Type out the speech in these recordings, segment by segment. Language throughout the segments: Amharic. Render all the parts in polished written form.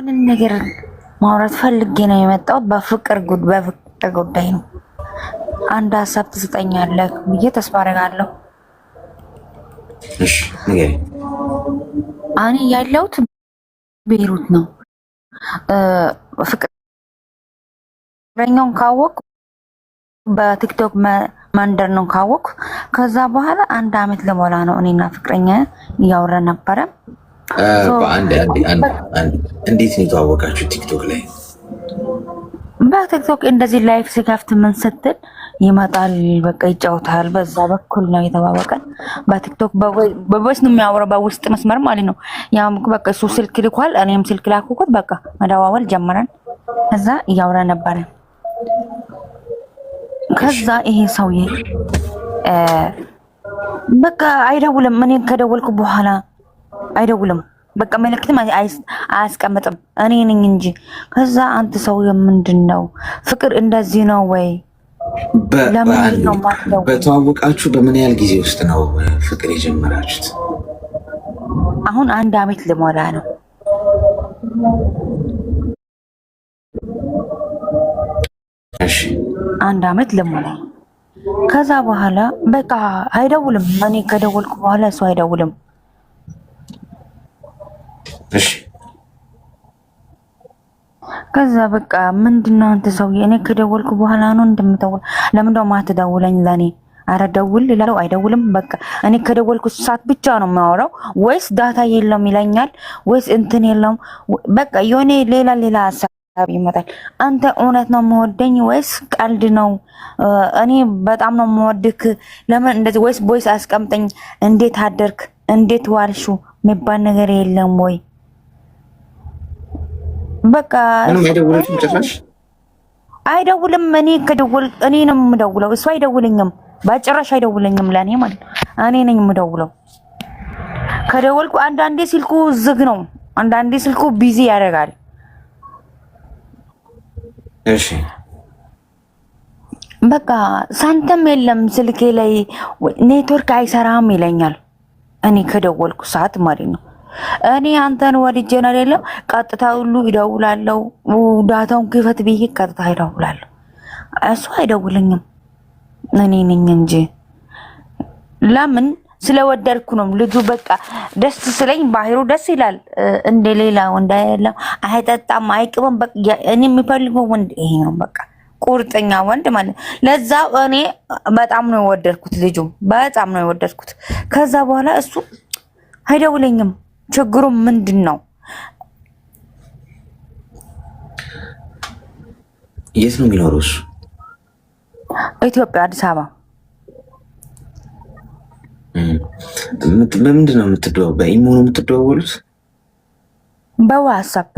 የሆነ ነገር ማውራት ፈልጌ ነው የመጣሁት። በፍቅር ጉዳይ ነው። አንድ ሀሳብ ትሰጠኛለህ ብዬ ተስፋ አደርጋለሁ። እሺ ንገሪኝ። እኔ ያለሁት ቤይሩት ነው። ፍቅረኛውን ካወቅኩ በቲክቶክ መንደር ነው ካወቅኩ። ከዛ በኋላ አንድ አመት ለሞላ ነው እኔና ፍቅረኛ እያወራን ነበረ። እንዴት ነው የተዋወቃችሁ? ቲክቶክ ላይ? በቲክቶክ እንደዚህ ላይፍ ሲከፍት ምን ስትል ይመጣል፣ በቃ ይጫወታል። በዛ በኩል ነው የተዋወቀን። በቲክቶክ በቮይስ ነው የሚያወራው፣ በውስጥ መስመር ማለት ነው። ያው በቃ እሱ ስልክ ልኳል፣ እኔም ስልክ ላኩት። በቃ መደዋወል ጀመረን። ከዛ እያወራን ነበረ። ከዛ ይሄ ሰውዬ በቃ አይደውልም። እኔ ከደወልኩ በኋላ አይደውልም። በቃ መልእክትም አያስቀምጥም፣ እኔ ነኝ እንጂ። ከዛ አንተ ሰውዬ ምንድን ነው ፍቅር እንደዚህ ነው ወይ? ለምን ነው ማትደውል? በተዋወቃችሁ በምን ያህል ጊዜ ውስጥ ነው ፍቅር የጀመራችሁት? አሁን አንድ አመት ልሞላ ነው። እሺ አንድ አመት ልሞላ። ከዛ በኋላ በቃ አይደውልም። እኔ ከደወልኩ በኋላ እሱ አይደውልም። እሺ ከዛ በቃ ምንድነው አንተ ሰውዬ፣ እኔ ከደወልኩ በኋላ ነው እንደምደውል፣ ለምን ደው ማትደውለኝ ለኔ? አረ ደውል ይላል፣ አይደውልም። በቃ እኔ ከደወልኩ ሰዓት ብቻ ነው የሚያወራው። ወይስ ዳታ የለውም ይለኛል፣ ወይስ እንትን የለውም። በቃ የሆነ ሌላ ሀሳብ ይመጣል። አንተ እውነት ነው የምወደኝ ወይስ ቀልድ ነው? እኔ በጣም ነው የምወድክ፣ ለምን እንደዚህ? ወይስ ቦይስ አስቀምጠኝ፣ እንዴት አደርክ፣ እንዴት ዋልሹ የሚባል ነገር የለም ወይ? በቃ አይደውልም። እኔ ከደወል እኔ ነው የምደውለው፣ እሱ አይደውልኝም፣ በጭራሽ አይደውልኝም ለኔ ማለት ነው። እኔ ነኝ የምደውለው። ከደወልኩ አንዳንዴ ስልኩ ዝግ ነው፣ አንዳንዴ ስልኩ ቢዚ ያደርጋል። እሺ በቃ ሳንተም የለም ስልኬ ላይ ኔትወርክ አይሰራም ይለኛል። እኔ ከደወልኩ ሰዓት ማለት ነው። እኔ አንተን ወድጄ ነው አይደለም፣ ቀጥታ ሁሉ ይደውላለሁ። ዳታውን ክፈት ብዬ ቀጥታ ይደውላለሁ። እሱ አይደውልኝም፣ እኔ ነኝ እንጂ። ለምን? ስለወደድኩ ነው ልጁ። በቃ ደስ ስለኝ ባህሩ ደስ ይላል። እንደሌላ ወንድ አይደለም፣ አይጠጣም፣ አይቅምም። በቃ እኔ የሚፈልገው ወንድ ይሄ ነው። በቃ ቁርጠኛ ወንድ ማለት። ለዛ እኔ በጣም ነው የወደድኩት፣ ልጁ በጣም ነው የወደድኩት። ከዛ በኋላ እሱ አይደውለኝም። ችግሩ ምንድን ነው? የት ነው የሚኖረው እሱ? ኢትዮጵያ፣ አዲስ አበባ። በምንድን ነው የምትደዋወሉት? በኢሞ ነው የምትደዋወሉት? በዋትስአፕ።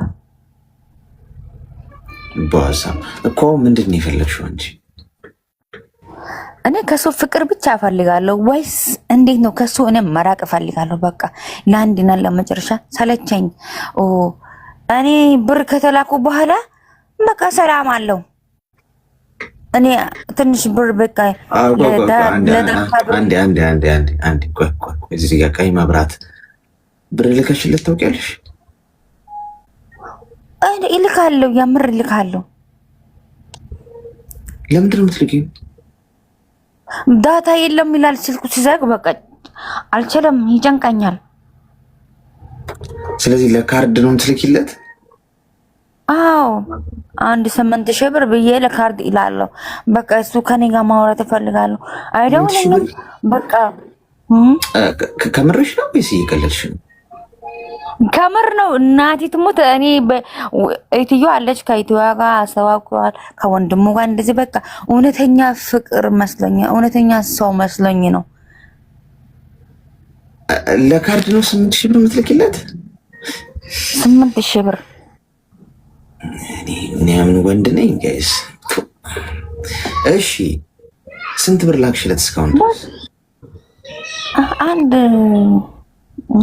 በዋትስአፕ እኮ ምንድን ነው የፈለግሽው አንቺ? እኔ ከሱ ፍቅር ብቻ እፈልጋለሁ ወይስ እንዴት ነው? ከሱ እኔ መራቅ እፈልጋለሁ። በቃ ለአንድና ለመጨረሻ ሰለቸኝ። እኔ ብር ከተላኩ በኋላ በቃ ሰላም አለው። እኔ ትንሽ ብር በቃ እዚህ ጋር ቀይ መብራት ብር ልከሽለት ታውቂያለሽ? እልካለሁ፣ የምር እልካለሁ። ለምንድን ነው የምትልኪው? ዳታ የለም ይላል ስልኩ ሲዘግ። በቃ አልችልም፣ ይጨንቀኛል። ስለዚህ ለካርድ ነው የምትልኪለት? አዎ 8,000 ብር ብዬ ለካርድ ይላለሁ። በቃ እሱ ከኔ ጋር ማውራት እፈልጋለሁ። አይደውልኝም። በቃ ከምርሽ ነው ወይስ እየቀለድሽ ነው? ከምር ነው። እናቴ ትሙት። እኔ እትዮ አለች፣ ከእትዮ ጋር አስተዋውቀዋል፣ ከወንድሙ ጋር እንደዚህ። በቃ እውነተኛ ፍቅር መስሎኝ፣ እውነተኛ ሰው መስሎኝ ነው። ለካርድ ነው 8,000 ብር የምትልኪለት? 8,000 ብር። እኔ ምን ወንድ ነኝ ጋይስ? እሺ ስንት ብር ላክሽለት እስካሁን ድረስ? አንድ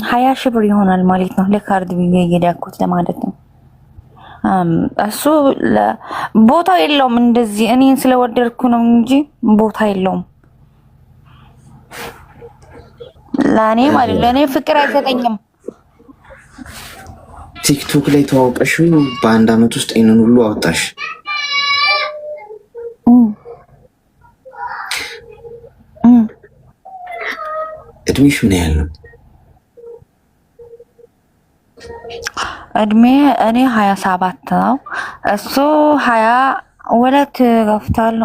20,000 ብር ይሆናል ማለት ነው። ለካርድ ብዬ እየዳኩት ለማለት ነው። እሱ ቦታ የለውም እንደዚህ። እኔን ስለወደድኩ ነው እንጂ ቦታ የለውም ለእኔ ማለት ለእኔ ፍቅር አይሰጠኝም። ቲክቶክ ላይ ተዋውቀሽ በአንድ አመት ውስጥ ይህንን ሁሉ አወጣሽ። እድሜሽ ምን ያህል ነው? እድሜ እኔ 27 ነው። እሱ 22 ገፍቷል።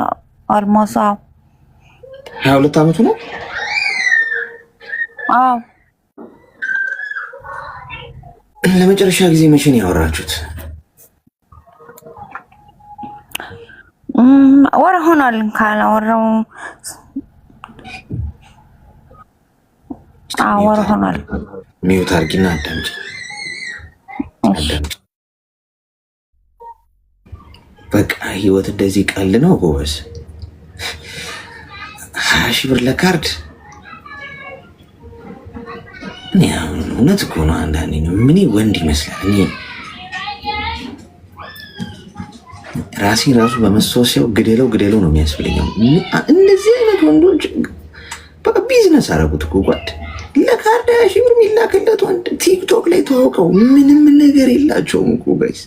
አልሞሳ 22 አመቱ ነው። አዎ። ለመጨረሻ ጊዜ መቼ ነው ያወራችሁት? ወር ሆኗል። ካላወራው ወር ሆኗል። ሚዩት አድርጊና አዳምጪ። በቃ ህይወት እንደዚህ ቀል ነው ጎበዝ። 20 ሺህ ብር ለካርድ እኔ አሁን እውነት እኮ ነው። አንዳንዴ ነው ምን ወንድ ይመስላል። እኔ ራሴ ራሱ በመስተወሲያው ግደለው ነው የሚያስብለኛው። እንደዚህ አይነት ወንዶች በቃ ቢዝነስ አረጉት እኮ ጓድ። ለካርድ 20 ሺህ ብር የሚላክለት ወንድ ቲክቶክ ላይ ተዋውቀው ምንም ነገር የላቸውም እኮ ጋይስ።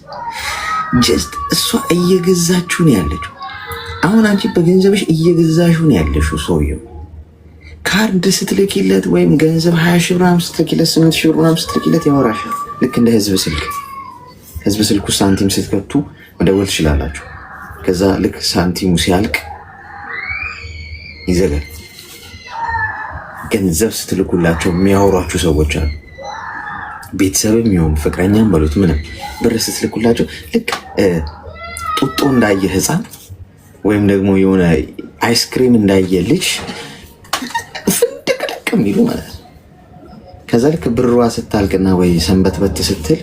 ጀስት እሷ እየገዛችሁ ነው ያለችው። አሁን አንቺ በገንዘብሽ እየገዛችሁ ነው ያለሽው ሰውየው። ካርድ ስትልኪለት ወይም ገንዘብ 20 ሺህ ብር ስትልኪለት 8 ሺህ ብር ስትልኪለት ያወራሻል። ልክ እንደ ህዝብ ስልክ ውስጥ ሳንቲም ስትከቱ መደወል ትችላላችሁ። ከዛ ልክ ሳንቲሙ ሲያልቅ ይዘጋል። ገንዘብ ስትልኩላቸው የሚያወሯችሁ ሰዎች አሉ። ቤተሰብም ይሁን ፍቅረኛም በሉት ምንም ብር ስትልኩላቸው ልክ ጡጦ እንዳየ ህፃን ወይም ደግሞ የሆነ አይስክሪም እንዳየ ልጅ ፍንድቅድቅ የሚሉ ማለት ነው። ከዛ ልክ ብሯ ስታልቅና ወይ ሰንበትበት ስትል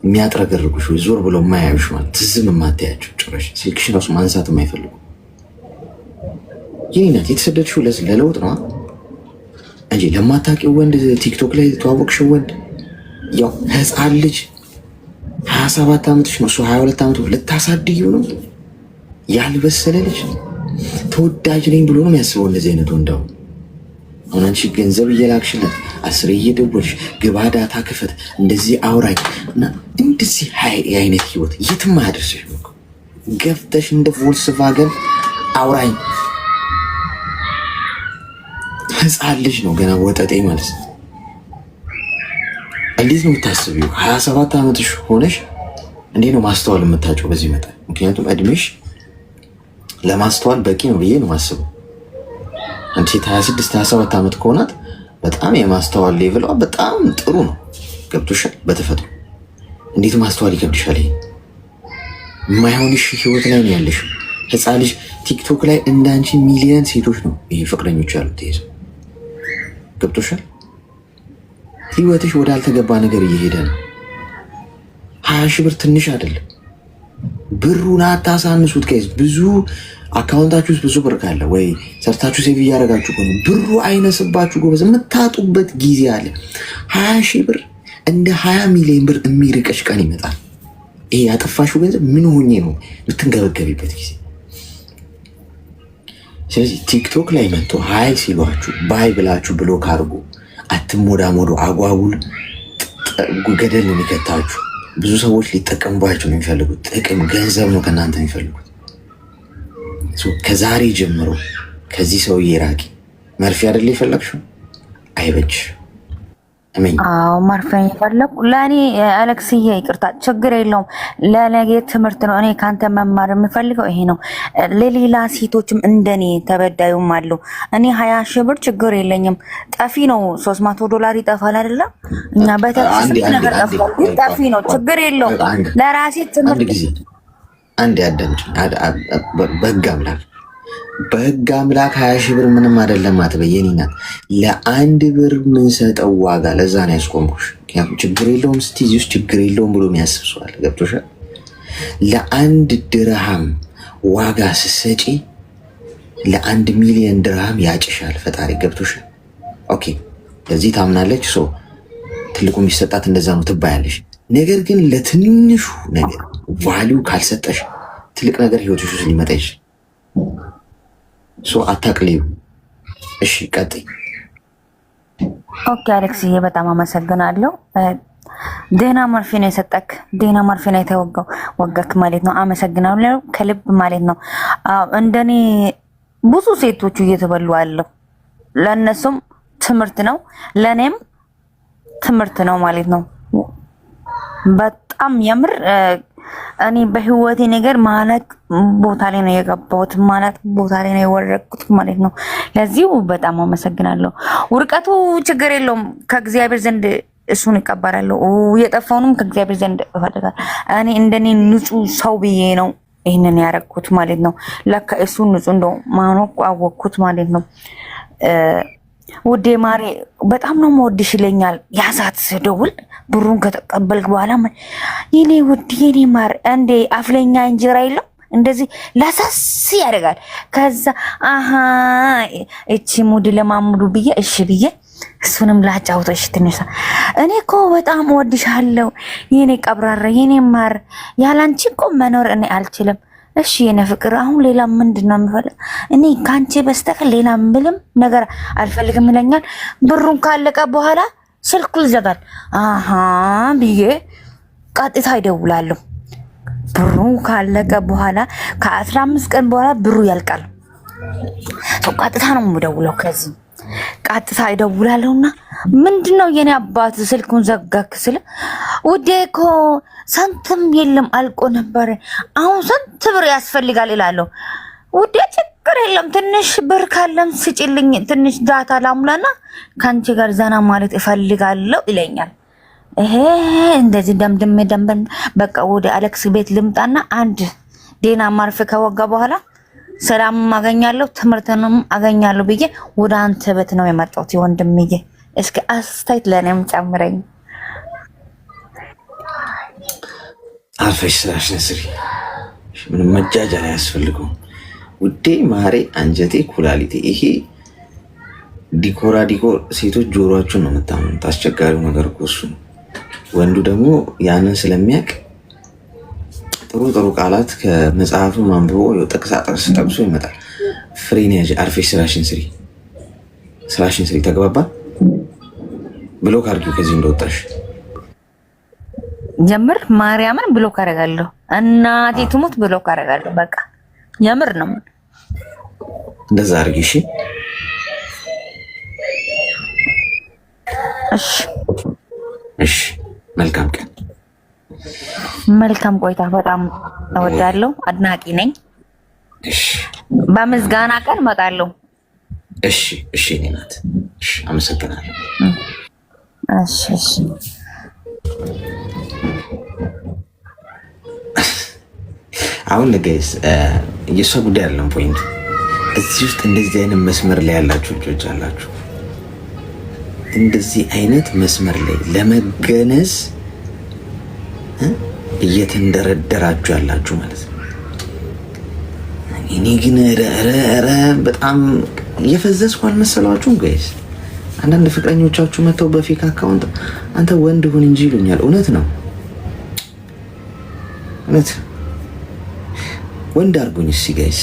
የሚያጥረገርጉሽ ወይ ዞር ብሎ የማያዩሽ ማለት ትዝም የማታያቸው ጭራሽ ስልክሽን ራሱ ማንሳት የማይፈልጉ ይህ ናት። የተሰደድሽው ለለውጥ ነው እንጂ ለማታውቂው ወንድ ቲክቶክ ላይ የተዋወቅሽው ወንድ ያው ህፃን ልጅ 27 ዓመትሽ ነው፣ እሱ 22 ዓመቱ ልታሳድጊው ነው። ያልበሰለ ልጅ ተወዳጅ ነኝ ብሎ ነው የሚያስበው እንደዚህ አይነት ወንዳው። አሁን አንቺ ገንዘብ እየላክሽለት 10 እየደወልሽ ግባ ዳታ ክፈት እንደዚህ አውራኝ እና እንደዚህ አይነት ህይወት የትም አያደርስሽ። ገፍተሽ እንደ ቮልስቫገን አውራኝ ህፃን ልጅ ነው ገና ወጠጤ ማለት ነው። እንዴት ነው የምታስቢው? 27 ዓመትሽ ሆነሽ እንዴት ነው ማስተዋል የምታጭው በዚህ መጠን? ምክንያቱም እድሜሽ ለማስተዋል በቂ ነው ብዬ ነው ማስበው። አንቺ 26 27 ዓመት ከሆናት በጣም የማስተዋል ሌቭሏ በጣም ጥሩ ነው። ገብቶሻል? በተፈጥሮ እንዴት ማስተዋል ይከብድሻል? ይሄ የማይሆንሽ ህይወት ላይ ነው ያለሽ። ህፃን ልጅ ቲክቶክ ላይ እንዳንቺ ሚሊዮን ሴቶች ነው ይሄ ፍቅረኞች ያሉት። ይሄ ገብቶሻል? ህይወትሽ ወዳልተገባ ነገር እየሄደ ነው። 20 ሺህ ብር ትንሽ አይደለም። ብሩን አታሳንሱት ጋይስ። ብዙ አካውንታችሁ ውስጥ ብዙ ብር ካለ ወይ ሰርታችሁ ሴቭ እያደረጋችሁ ከሆነ ብሩ አይነስባችሁ ጎበዝ። የምታጡበት ጊዜ አለ። 20 ሺህ ብር እንደ 20 ሚሊዮን ብር የሚርቀሽ ቀን ይመጣል። ይሄ ያጠፋሽው ገንዘብ ምን ሆኜ ነው የምትንገበገቢበት ጊዜ። ስለዚህ ቲክቶክ ላይ መጥቶ ሀይ ሲሏችሁ ባይ ብላችሁ ብሎክ አድርጉ። አትሞዳሞዶ። አጓጉል ገደል ነው የሚከታችሁ። ብዙ ሰዎች ሊጠቀሙባቸው ነው የሚፈልጉት። ጥቅም ገንዘብ ነው ከእናንተ የሚፈልጉት። ከዛሬ ጀምሮ ከዚህ ሰውዬ ራቂ። መርፌ አይደለ የፈለግሽው? አይበጅ አዎ መርፌ የፈለኩ ለእኔ አሌክስዬ፣ ይቅርታ ችግር የለውም። ለነገ ትምህርት ነው። እኔ ካንተ መማር የምፈልገው ይሄ ነው። ለሌላ ሴቶችም እንደኔ ተበዳዩም አሉ። እኔ 20 ሺህ ብር ችግር የለኝም። ጠፊ ነው $300 ይጠፋል አይደለም? እኛ በተክስ ነገር ጠፋል፣ ግን ጠፊ ነው። ችግር የለውም። ለራሴ ትምህርት አንድ ያዳምጪ። በህግ አምላክ 20 ሺህ ብር ምንም አይደለም አትበይ። የኔ ናት ለአንድ ብር የምንሰጠው ዋጋ። ለዛ ነው ያስቆምኩሽ። ምክንያቱም ችግር የለውም ስትይ እዚህ ውስጥ ችግር የለውም ብሎ የሚያስብ ሰው አለ። ገብቶሻል? ለአንድ ድርሃም ዋጋ ስትሰጪ ለ1 ሚሊዮን ድርሃም ያጭሻል ፈጣሪ። ገብቶሻል? ኦኬ፣ ለዚህ ታምናለች። ሰው ትልቁ የሚሰጣት እንደዛ ነው ትባያለሽ። ነገር ግን ለትንሹ ነገር ቫሊዩ ካልሰጠሽ ትልቅ ነገር ህይወትሽ ውስጥ ሊመጣ ይችላል። አታቅልዩ። እሺ ቀጥይ። ኦኬ አሌክስዬ፣ በጣም አመሰግናለሁ። ደህና መርፌ ነው የሰጠክ። ደህና መርፌ ነው የተወጋው። ወጋክ ማለት ነው። አመሰግናለሁ ከልብ ማለት ነው። እንደኔ ብዙ ሴቶቹ እየተበሉ አለው። ለነሱም ትምህርት ነው፣ ለኔም ትምህርት ነው ማለት ነው። በጣም የምር እኔ በህይወቴ ነገር ማለት ቦታ ላይ ነው የገባሁት፣ ማለት ቦታ ላይ ነው የወረድኩት ማለት ነው። ለዚሁ በጣም አመሰግናለሁ። ውርቀቱ ችግር የለውም ከእግዚአብሔር ዘንድ እሱን እቀበላለሁ። የጠፋውንም ከእግዚአብሔር ዘንድ እፈልጋለሁ። እኔ እንደኔ ንጹህ ሰው ብዬ ነው ይህንን ያደረኩት ማለት ነው። ለካ እሱ ንጹህ እንደው ማኖ አወቅኩት ማለት ነው። ውዴ ማሬ በጣም ነው የምወድሽ ይለኛል። ያዛት ደውል ብሩን ከተቀበልክ በኋላ የኔ ውድ የኔ ማር እንዴ አፍለኛ እንጀራ የለም እንደዚህ ለሳስ ያደርጋል። ከዛ አሃ እቺ ሙድ ለማሙዱ ብዬ እሺ ብዬ እሱንም ላጫውተሽ ትንሽ እኔ እኮ በጣም ወድሻለሁ የኔ ቀብራራ የኔ ማር ያላንቺ እኮ መኖር እኔ አልችልም። እሺ የኔ ፍቅር አሁን ሌላ ምንድነው የምፈልግ? እኔ ካንቺ በስተቀር ሌላ ምንም ነገር አልፈልግም ይለኛል። ብሩን ካለቀ በኋላ ስልኩ ይዘጋል። አሃ ብዬ ቀጥታ ይደውላለሁ። ብሩ ካለቀ በኋላ ከ15 ቀን በኋላ ብሩ ያልቃል። ቀጥታ ነው የምደውለው። ከዚህ ቀጥታ ይደውላለሁና ምንድነው የኔ አባት ስልኩን ዘጋክ ስለ ውዴ እኮ ሳንቲም የለም አልቆ ነበር፣ አሁን ስንት ብር ያስፈልጋል ይላለሁ። ውዴ ችግር የለም ትንሽ ብር ካለም ስጭልኝ፣ ትንሽ ዳታ ላሙላና ከአንቺ ጋር ዘና ማለት እፈልጋለሁ ይለኛል። ይሄ እንደዚህ ደምድም በቃ ወደ አሌክስ ቤት ልምጣና አንድ ዴና ማርፍ ከወጋ በኋላ ሰላም አገኛለሁ ትምህርትንም አገኛለሁ ብዬ ወደ አንተ ቤት ነው የመጣሁት። ወንድምዬ እስኪ አስተያየት ለኔም ጨምረኝ። አርፈሽ ስራሽን ስሪ። ምንም መጃጃል አያስፈልገውም ውዴ ማሬ አንጀቴ ኩላሊቴ። ይሄ ዲኮር ሴቶች ጆሮአችሁን ነው የምታምኑት። አስቸጋሪው ነገር እኮ እሱ ነው። ወንዱ ደግሞ ያንን ስለሚያውቅ ጥሩ ቃላት ከመጽሐፉ ማንብቦ ጥቅሳ ጥቅስ ጠቅሶ ይመጣል። ፍሬን ያዥ። አርፈሽ ስራሽን ስሪ። ተግባባ። ብሎክ አድርጊው ከዚህ እንደወጣሽ ጀምር። ማርያምን ብሎክ አደርጋለሁ። እናቴ ትሙት ብሎክ አደርጋለሁ። በቃ የምር ነው። እንደዛ አድርጊ። እሺ። መልካም ቀን፣ መልካም ቆይታ። በጣም እወዳለሁ፣ አድናቂ ነኝ። እሺ፣ በምስጋና ቀን እመጣለሁ። እሺ፣ እኔ ናት። እሺ፣ አመሰግናለሁ። እሺ። አሁን ጋይስ የእሷ ጉዳይ አይደለም ፖይንቱ። እዚህ ውስጥ እንደዚህ አይነት መስመር ላይ ያላችሁ ልጆች አላችሁ። እንደዚህ አይነት መስመር ላይ ለመገነዝ እየተንደረደራችሁ ያላችሁ ማለት ነው። እኔ ግን ረ በጣም እየፈዘዝኩ አልመሰሏችሁም ጋይስ? አንዳንድ ፍቅረኞቻችሁ መተው በፌክ አካውንት አንተ ወንድ ሁን እንጂ ይሉኛል። እውነት ነው፣ እውነት ወንድ አድርጉኝ እስኪ ጋይስ።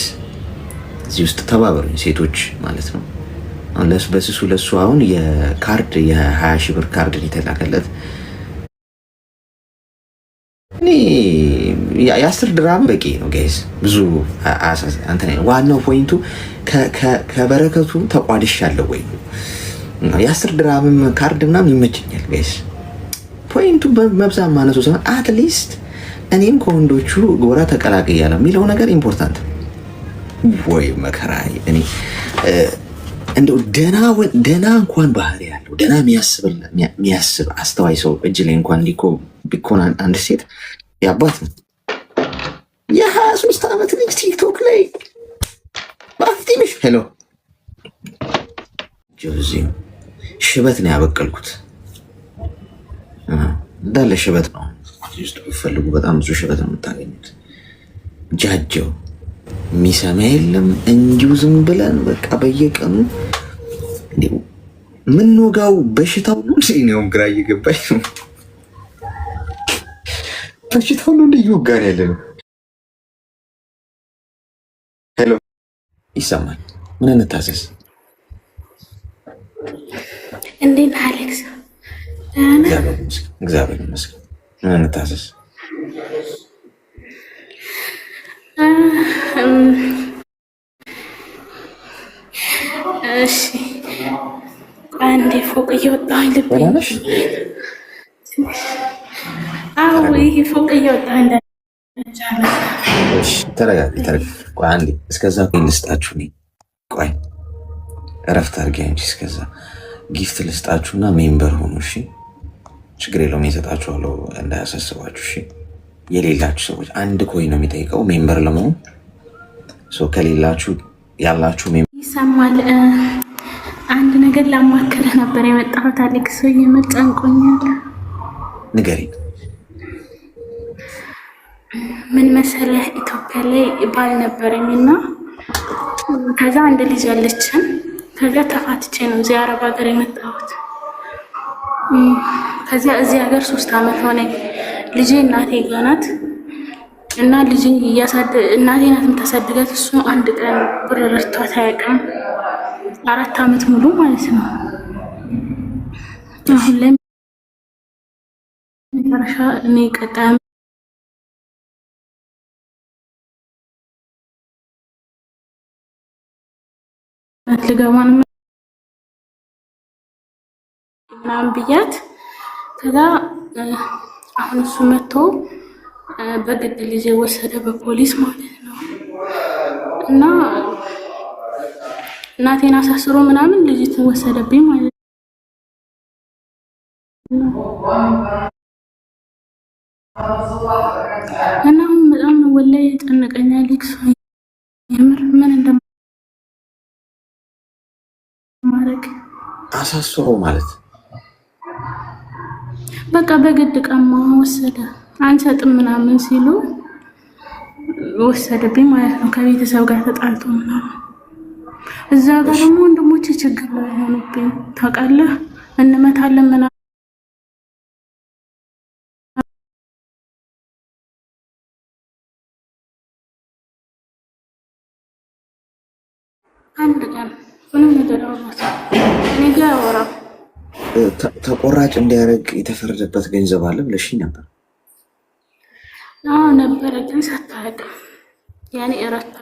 እዚህ ውስጥ ተባበሩኝ ሴቶች ማለት ነው። በስሱ ለሱ አሁን የካርድ የ20 ሺህ ብር ካርድ የተላከለት እኔ የ10 ድራም በቂ ነው ጋይስ። ብዙ ዋናው ፖይንቱ ከበረከቱ ተቋድሻለሁ ወይ የ10 ድራምም ካርድ ምናምን ይመቸኛል ጋይስ። ፖይንቱ በመብዛት ማነሱ ሳይሆን አትሊስት እኔም ከወንዶቹ ጎራ ተቀላቅያለሁ የሚለው ነገር ኢምፖርታንት ወይ መከራይ። እኔ እንደው ደና እንኳን ባህሪ ያለው ደና የሚያስብ አስተዋይ ሰው እጅ ላይ እንኳን ቢኮን አንድ ሴት ያባት ነው። የ23 ዓመት ልጅ ቲክቶክ ላይ ባፍቲምሽ ሄሎ ጆዚ ሽበት ነው ያበቀልኩት እንዳለ ሽበት ነው። ውስጥ ቢፈልጉ በጣም ብዙ ሽበት ነው የምታገኙት። ጃጀው የሚሰማ የለም እንዲሁ ዝም ብለን በቃ በየቀኑ ምንወጋው በሽታው ነው ነው ግራ እየገባኝ ነው። በሽታው ነው እየወጋን ያለ ነው። ሄሎ ይሰማል? ምን እንታዘዝ? እንዴት አሌክስ? እግዚአብሔር ይመስገን። ምን እንታዘዝ? እሺ አንዴ ፎቅ እየወጣሁኝ ልቤ ይሄ ፎቅ እየወጣሁኝ ተረጋጊ። ቆይ አንዴ እስከዛ ልስጣችሁ። ቆይ እረፍት አድርጊ እንጂ እስከዛ ጊፍት ልስጣችሁና ሜምበር ሆኑ። እሺ ችግር የለውም እሰጣችኋለሁ፣ እንዳያሳስባችሁ። እሺ የሌላችሁ ሰዎች አንድ ኮይን ነው የሚጠይቀው ሜምበር ለመሆን። ከሌላችሁ ያላችሁ ይሰማል። አንድ ነገር ላማክርህ ነበር የመጣሁት አሌክስ። ጨንቆኛል። ንገሪኝ። ምን መሰለህ ኢትዮጵያ ላይ ባል ነበረኝና ከዛ አንድ ልጅ አለችን። ከዛ ተፋትቼ ነው እዚህ አረብ ሀገር የመጣሁት። ከዚያ እዚህ ሀገር 3 ዓመት ሆነኝ። ልጄ እናቴ ጋር ናት እና ልጅ እናቴ ናት የምታሳድጋት። እሱ አንድ ቀን ብር ረድቷት አያውቅም። 4 ዓመት ሙሉ ማለት ነው። አሁን ላይ መጨረሻ እኔ ቀጣይ ልገባ ነው ምናምን ብያት ከዛ አሁን እሱ መጥቶ በግድ ልጅ ወሰደ በፖሊስ ማለት ነው። እና እናቴን አሳስሮ ምናምን ልጅትን ወሰደብኝ ማለት ነው። እና አሁን በጣም ወላሂ ጨነቀኛል። የምር ምን እንደማደርግ አሳስሮ ማለት በቃ በግድ ቀማ ወሰደ። አንሰጥም ምናምን ሲሉ ወሰደብኝ ማለት ነው። ከቤተሰብ ጋር ተጣልቶ ምናምን እዛ ጋር ደግሞ ወንድሞቼ ችግር ላይ ሆኑብኝ ታውቃለህ። እንመታለን ምናምን አንድ ቀን ምንም ነገር አውራት እኔ ጋር አወራ ተቆራጭ እንዲያደርግ የተፈረደበት ገንዘብ አለ ብለሽኝ ነበር። አዎ ነበረ፣ ግን ሳታውቅ ያኔ እረታ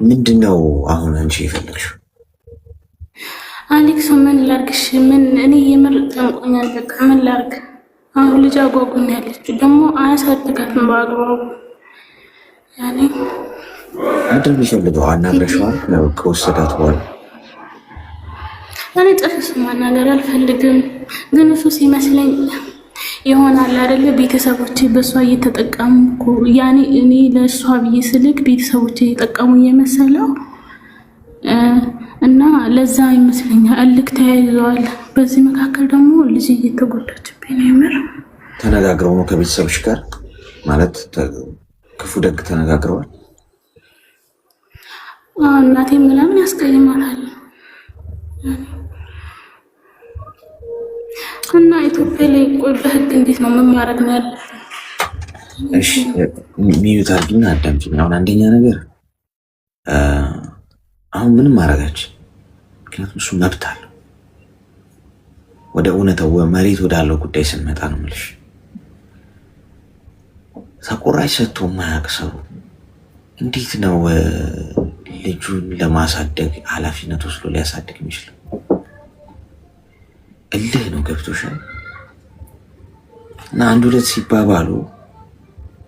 ምንድነው አሁን አንቺ የፈለግሽው? አሌክስ ምን ላርግሽ? ምን እኔ የምር ጨንቆኛል። በቃ ምን ላርግ? አሁን ልጅ አጓጉኝ ያለችው ደግሞ አያሳድጋትም በአግባቡ። ያኔ ምንድን ነው የሚፈልገው? አናግረሽዋል? ከወሰዳት በኋላ እኔ ጨርስ ማናገር አልፈልግም፣ ግን እሱ ሲመስለኝ ይሆናል አይደለ? ቤተሰቦቼ በእሷ እየተጠቀሙ እኮ ያኔ እኔ ለእሷ ብዬ ስልክ ቤተሰቦቼ እየጠቀሙ እየመሰለው እና ለዛ ይመስለኛል እልክ ተያይዘዋል። በዚህ መካከል ደግሞ ልጅ እየተጎዳችብኝ ነው። የምር ተነጋግረው ነው ከቤተሰቦች ጋር ማለት ክፉ ደግ ተነጋግረዋል። እናቴ ምናምን ያስቀይማታል እና ኢትዮጵያ ላይ ቆይ በህግ እንዴት ነው መማረግ ነው ያለ? እሺ ሚዩት አድርጊና አዳምጪኝ። አሁን አንደኛ ነገር አሁን ምንም ማረጋችን፣ ምክንያቱም እሱ መብት አለው። ወደ እውነታው መሬት ወዳለው ጉዳይ ስንመጣ ነው የምልሽ። ተቆራጭ ሰጥቶ የማያውቅ ሰው እንዴት ነው ልጁን ለማሳደግ ኃላፊነት ወስዶ ሊያሳድግ የሚችለው? እልህ ነው። ገብቶሻል? እና አንድ ሁለት ሲባባሉ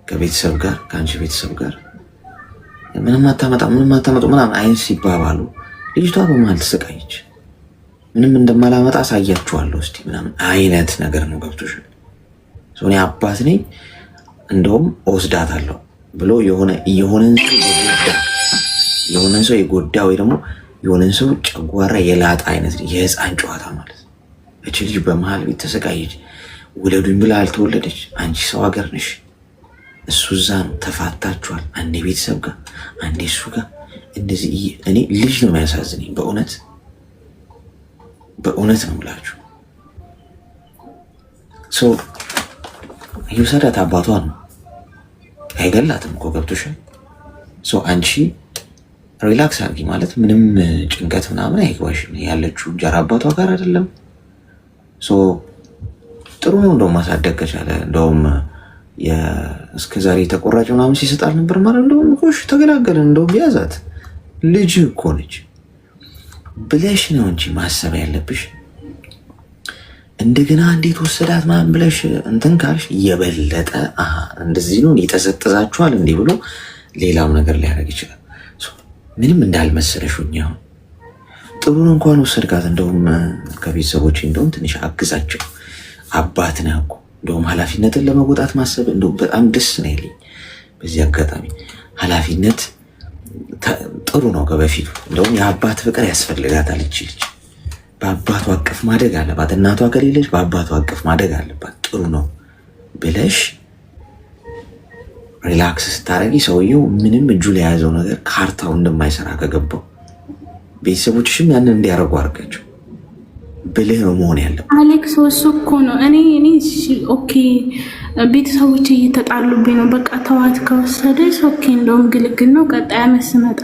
ከቤተሰብ ጋር ከአንቺ ቤተሰብ ጋር ምንም አታመጡ ምናምን አይነት ሲባባሉ ልጅቷ በመሀል ተሰቃየች። ምንም እንደማላመጣ አሳያችኋለሁ እስቲ ምናምን አይነት ነገር ነው። ገብቶሻል? እኔ አባት ነኝ እንደውም ወስዳታለሁ ብሎ የሆነን ሰው የጎዳ ወይ ደግሞ የሆነን ሰው ጨጓራ የላጣ አይነት የህፃን ጨዋታ ማለት ነው። እቺ ልጅ በመሀል ቤት ተሰቃየች። ውለዱኝ ብላ አልተወለደች። አንቺ ሰው ሀገር ነሽ፣ እሱ እዛ ነው። ተፋታችኋል። አንዴ ቤተሰብ ጋር አንዴ እሱ ጋር እንደዚህ። እኔ ልጅ ነው የሚያሳዝነኝ በእውነት ነው የምላችሁ። ሰው ይውሰዳት፣ አባቷ ነው፣ አይገላትም እኮ ገብቶሻል? አንቺ ሪላክስ አድርጊ ማለት ምንም ጭንቀት ምናምን አይግባሽ። ያለችው እንጀራ አባቷ ጋር አይደለም። ጥሩ ነው እንደውም ማሳደግ ከቻለ እንደውም እስከዛሬ ተቆራጭ ምናምን ሲሰጣል ነበር ማለት እንደውም እኮ ተገላገለን። እንደውም ያዛት ልጅ እኮ ነች ብለሽ ነው እንጂ ማሰብ ያለብሽ እንደገና እንዴት ወሰዳት ምናምን ብለሽ እንትን ካልሽ እየበለጠ እንደዚህ ነው ይጠዘጥዛችኋል እንዲህ ብሎ ሌላም ነገር ሊያደርግ ይችላል። ምንም እንዳልመሰለሽ ሁኛው ጥሩን እንኳን ወሰድካት። እንደውም ከቤተሰቦች እንደውም ትንሽ አግዛቸው። አባት ነህ እኮ እንደውም ኃላፊነትን ለመወጣት ማሰብ እንደውም በጣም ደስ ነው ያለኝ። በዚህ አጋጣሚ ኃላፊነት ጥሩ ነው ከበፊቱ። እንደውም የአባት ፍቅር ያስፈልጋታል። እቺ ልጅ በአባቷ አቅፍ ማደግ አለባት። እናቷ ከሌለች በአባቷ አቅፍ ማደግ አለባት። ጥሩ ነው ብለሽ ሪላክስ ስታረጊ ሰውየው ምንም እጁ ላይ የያዘው ነገር ካርታው እንደማይሰራ ከገባው ቤተሰቦችሽም ያንን እንዲያደርጉ አድርጋቸው። ብልህ ነው መሆን ያለበት። አሌክስ እሱ እኮ ነው እኔ ኦኬ ቤተሰቦች እየተጣሉብኝ ነው በቃ ተዋት ከወሰደች ኦኬ እንደውም ግልግል ነው ቀጣይ ዓመት ስመጣ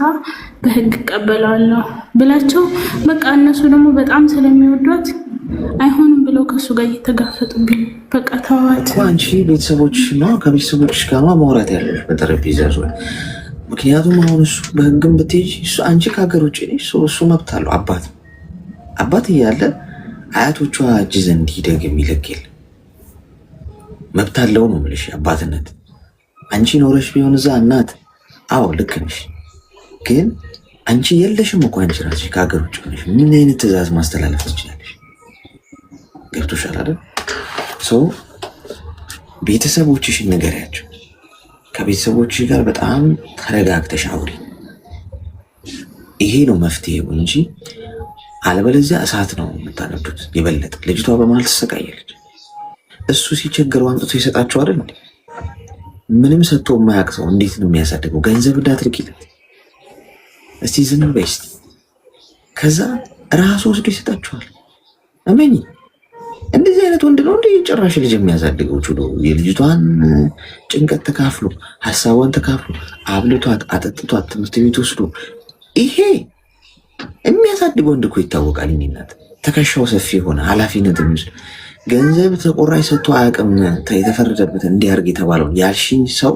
በህግ እቀበላለሁ ብላቸው በቃ እነሱ ደግሞ በጣም ስለሚወዷት አይሆንም ብለው ከሱ ጋር እየተጋፈጡብኝ በቃ ተዋት። አንቺ ቤተሰቦችሽ ነው ከቤተሰቦችሽ ጋር ማውራት ያለሽ በጠረጴዛ ዙሪያ። ምክንያቱም አሁን እሱ በህግም ብትሄጂ አንቺ ከሀገር ውጭ ነሽ። እሱ መብት አለው። አባት እያለ አያቶቿ እጅ ዘንድ ሂደግ የሚልክ የለም። መብት አለው ነው የምልሽ አባትነት። አንቺ ኖረሽ ቢሆን እዛ እናት አዎ ልክ ነሽ፣ ግን አንቺ የለሽም እኮ አንቺ ራስሽ ከሀገር ውጭ ነሽ። ምን አይነት ትዕዛዝ ማስተላለፍ ትችላለሽ? ገብቶሻል አይደል? ቤተሰቦችሽን ንገሪያቸው። ከቤተሰቦችሽ ጋር በጣም ተረጋግተሽ አውሪ። ይሄ ነው መፍትሄው እንጂ አለበለዚያ እሳት ነው የምታነዱት። የበለጠ ልጅቷ በመሀል ትሰቃያለች። እሱ ሲቸገረው አምጥቶ ይሰጣቸው አይደል? ምንም ሰጥቶ የማያውቅ ሰው እንዴት ነው የሚያሳድገው? ገንዘብ እንዳትልቂለት እስቲ ዝም በይ እስቲ። ከዛ ራሱ ወስዶ ይሰጣቸዋል። እመኚ እንደዚህ አይነት ወንድ ነው እንደ ጭራሽ ልጅ የሚያሳድገው ችሎ የልጅቷን ጭንቀት ተካፍሎ ሀሳቧን ተካፍሎ አብልቷት አጠጥቷት ትምህርት ቤት ወስዶ ይሄ የሚያሳድገው ወንድ እኮ ይታወቃል። እናት ትከሻው ሰፊ የሆነ ኃላፊነት የሚወስድ ገንዘብ ተቆራጭ ሰጥቶ አያውቅም። የተፈረደበት እንዲያርግ የተባለውን ያልሽኝ ሰው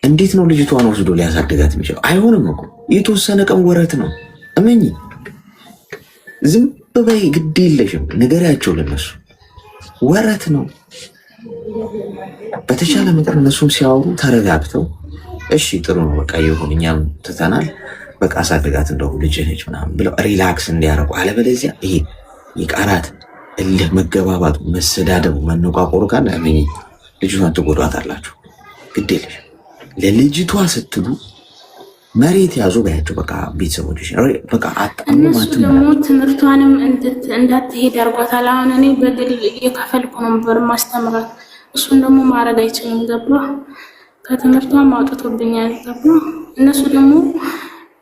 እንዴት ነው ልጅቷን ወስዶ ሊያሳድጋት የሚችለው? አይሆንም እኮ የተወሰነ ቀን ወረት ነው። እመኚ ዝም በይ ግድ የለሽም። ንገሪያቸው ለነሱ ወረት ነው። በተቻለ መጠን እነሱም ሲያወሩ ተረጋግተው እሺ ጥሩ ነው በቃ ይሁን እኛም ትተናል በቃ አሳድጋት እንደው ልጅ ነች ምናምን ብለው ሪላክስ እንዲያደርጉ። አለበለዚያ ይሄ የቃላት እልህ መገባባቱ፣ መሰዳደቡ፣ መነቋቆሩ ካለ እመኚ ልጅቷን ትጎዷታላችሁ። ግድ የለሽም። ለልጅቷ ስትሉ መሬት ያዙ በያቸው። በቃ ቤተሰቦች በቃ እነሱ ደግሞ ትምህርቷንም እንዳትሄድ ያርጓታል። አሁን እኔ በግል እየከፈልኩ ነው ነበር ማስተምራት። እሱን ደግሞ ማድረግ አይችልም። ገባ ከትምህርቷም አውጥቶብኛል። ገባ እነሱ ደግሞ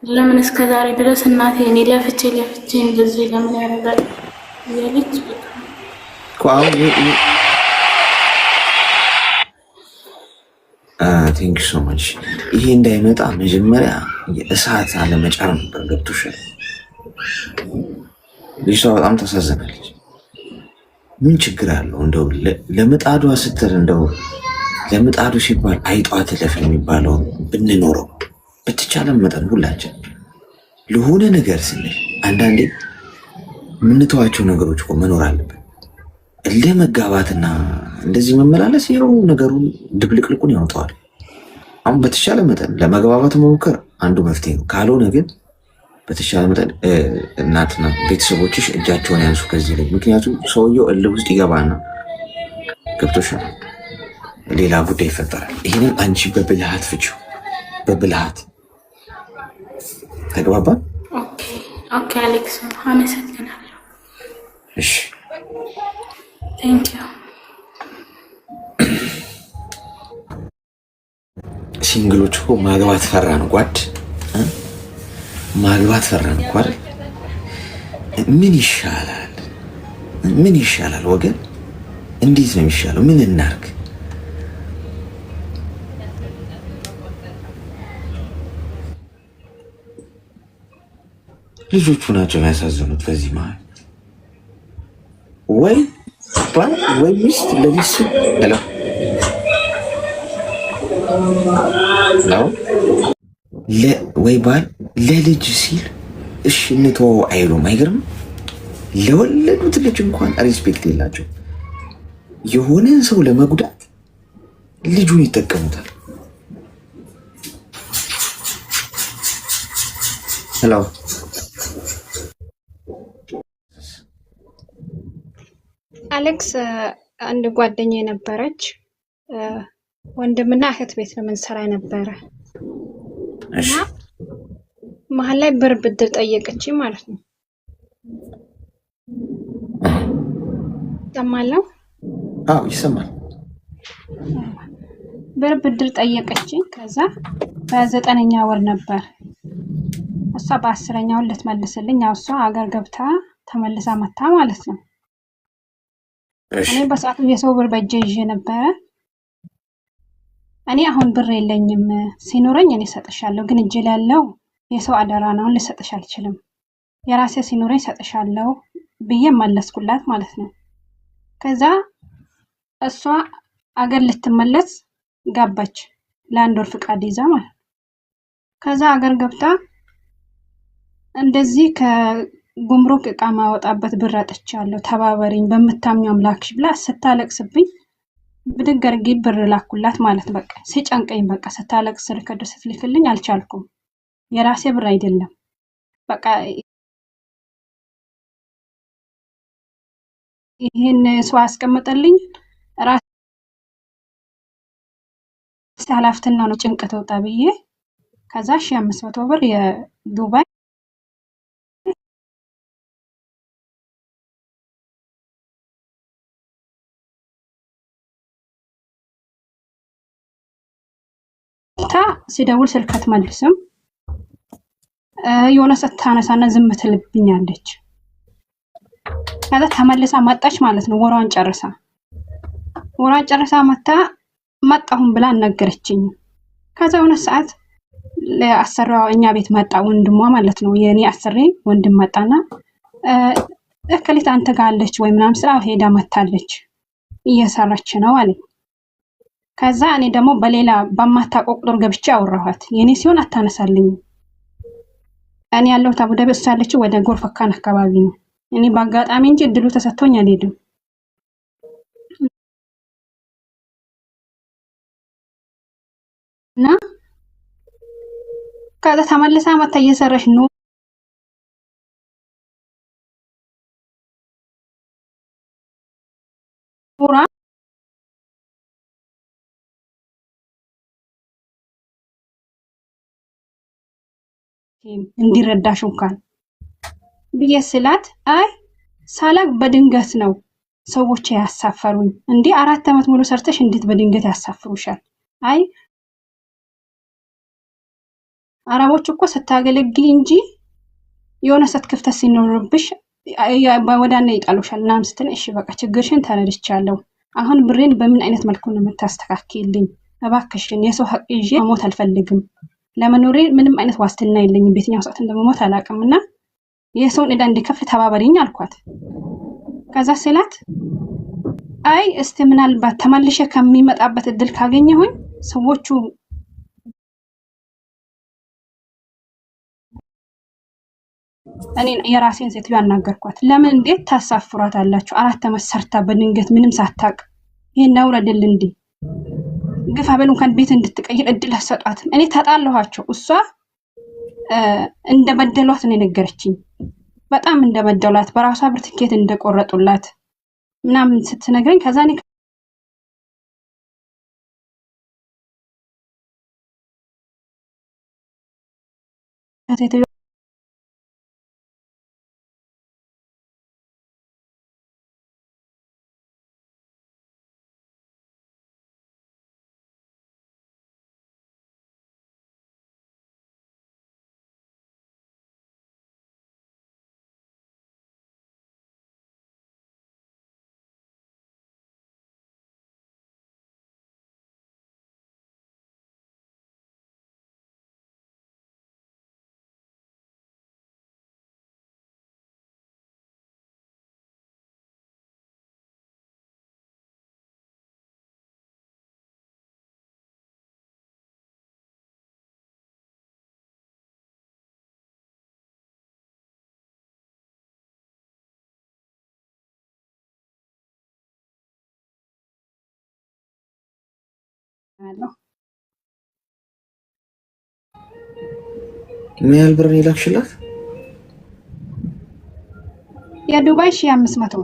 ለምን እስከዛሬ ድረስ እናቴ እኔ ለፍቼ እንደዚህ ለምን ያደርጋል እያለች ቴንክ ዩ ሶ ማች። ይሄ እንዳይመጣ መጀመሪያ የእሳት አለመጫር ነበር። ገብቶሻል? ልጅቷ በጣም ታሳዝናለች። ምን ችግር አለው? እንደው ለምጣዷ ስትል እንደው ለምጣዱ ሲባል አይጧ ትለፍ የሚባለውን ብንኖረው በተቻለ መጠን ሁላችን ለሆነ ነገር ስንል አንዳንዴ የምንተዋቸው ነገሮች እኮ መኖር አለብን። እልህ መጋባትና እንደዚህ መመላለስ ይኸው ነገሩን ድብልቅልቁን ያወጣዋል። አሁን በተሻለ መጠን ለመግባባት መሞከር አንዱ መፍትሄ ነው። ካልሆነ ግን በተሻለ መጠን እናትና ቤተሰቦችሽ እጃቸውን ያንሱ ከዚህ ላይ። ምክንያቱም ሰውየው እልህ ውስጥ ይገባና ገብቶሻል፣ ሌላ ጉዳይ ይፈጠራል። ይህንን አንቺ በብልሃት ፍቺው፣ በብልሃት ተግባባን? ኦኬ አሌክስ አመሰግናለሁ። እሺ ሲንግሎች እኮ ማግባት ፈራን ጓድ፣ ማግባት ፈራን እኮ አይደል? ምን ይሻላል? ምን ይሻላል ወገን? እንዴት ነው የሚሻለው? ምን እናርግ? ልጆቹ ናቸው የሚያሳዝኑት። በዚህ መሀል ወይ ባል ወይ ሚስት ለሚስት ነው ወይ ባል ለልጅ ሲል እሺ እንተወው አይሉም። አይገርም? ለወለዱት ልጅ እንኳን ሪስፔክት የላቸው። የሆነን ሰው ለመጉዳት ልጁን ይጠቀሙታል። ሄሎ አሌክስ፣ አንድ ጓደኛ የነበረች ወንድምና እህት ቤት ነው የምንሰራ ነበረ እና መሀል ላይ ብር ብድር ጠየቀች ማለት ነው። ይሰማል? አዎ ይሰማል። ብር ብድር ጠየቀች። ከዛ በ9ኛ ወር ነበር እሷ በ10ኛ ወር ልትመልስልኝ፣ ያው እሷ አገር ገብታ ተመልሳ መታ ማለት ነው። እኔ በሰዓቱ የሰው ብር በእጄ ይዤ ነበረ። እኔ አሁን ብር የለኝም፣ ሲኖረኝ እኔ ሰጥሻለሁ፣ ግን እጄ ላይ ያለው የሰው አደራ ነው፣ ልሰጥሽ አልችልም፣ የራሴ ሲኖረኝ ሰጥሻለሁ ብዬ መለስኩላት ማለት ነው። ከዛ እሷ አገር ልትመለስ ገባች፣ ለአንድ ወር ፍቃድ ይዛ ማለት ነው። ከዛ አገር ገብታ እንደዚህ ከጉምሩክ እቃ ማወጣበት ብር አጥቻለሁ ተባበሪኝ በምታምኚው አምላክሽ ብላ ስታለቅስብኝ ብድግ አድርጌ ብር ላኩላት ማለት በቃ ሲጨንቀኝ፣ በቃ ስታለቅስ ርከዶ ስትልክልኝ አልቻልኩም። የራሴ ብር አይደለም በቃ ይሄን ሰው አስቀምጠልኝ ራሴ ኃላፊነትና ነው ጭንቀት ወጣ ብዬ ከዛ 1500 ብር የዱባይ ሲደውል ስልክ አትመልስም። የሆነ ስታነሳና ዝም ትልብኛለች። ከዛ ተመልሳ መጣች ማለት ነው። ወሯን ጨርሳ መጣሁን ብላ ነገረችኝ። ከዛ የሆነ ሰዓት ለአሰሪዋ እኛ ቤት መጣ ወንድሟ ማለት ነው። የኔ አሰሪ ወንድም መጣና እከሊት አንተ ጋር አለች ወይ ምናምን ስራ ሄዳ መታለች እየሰራች ነው አለኝ። ከዛ እኔ ደግሞ በሌላ በማታውቀው ቁጥር ገብቼ አወራኋት። የኔ ሲሆን አታነሳልኝ። እኔ ያለሁት አቡዳቢ፣ እሷ ያለችው ወደ ጎርፈካን አካባቢ ነው። እኔ በአጋጣሚ እንጂ እድሉ ተሰጥቶኝ አልሄድም። እና ከዛ ተመልሳ መታ እየሰራች ነው ኑራ እንዲረዳሽ እንኳን ብዬ ስላት አይ ሳላቅ በድንገት ነው ሰዎች ያሳፈሩኝ። እንዴ 4 ዓመት ሙሉ ሰርተሽ እንዴት በድንገት ያሳፍሩሻል? አይ አረቦች እኮ ስታገለግል እንጂ የሆነ ሰት ክፍተት ሲኖርብሽ ወዳና ይጣሉሻል ምናምን ስትል እሺ በቃ ችግርሽን ተረድቻለሁ። አሁን ብሬን በምን አይነት መልኩ ነው የምታስተካክልኝ? እባክሽን የሰው ሀቅ ይዤ መሞት አልፈልግም። ለመኖሬ ምንም አይነት ዋስትና የለኝም። በየትኛው ሰዓት እንደምሞት አላውቅምና የሰውን ዕዳ እንድከፍል ተባበሪኝ አልኳት። ከዛ ስላት አይ እስቲ ምናልባት ተመልሼ ከሚመጣበት እድል ካገኘሁኝ ሰዎቹ እኔ የራሴን ሴትዮ አናገርኳት። ለምን እንዴት ታሳፍሯታላችሁ? 4 ዓመት ሰርታ በድንገት ምንም ሳታውቅ ይሄን ነው አይደል እንዴ? ግፋ በሉ እንኳን ቤት እንድትቀይር እድል አሰጣትም። እኔ ተጣላኋቸው። እሷ እንደበደሏት ነው የነገረችኝ። በጣም እንደበደሏት በራሷ ብር ትኬት እንደቆረጡላት ምናምን ስትነግረኝ ከዛ እኔ ያለው ምን ያህል ብር ነው የላክሽላት? የዱባይ 1500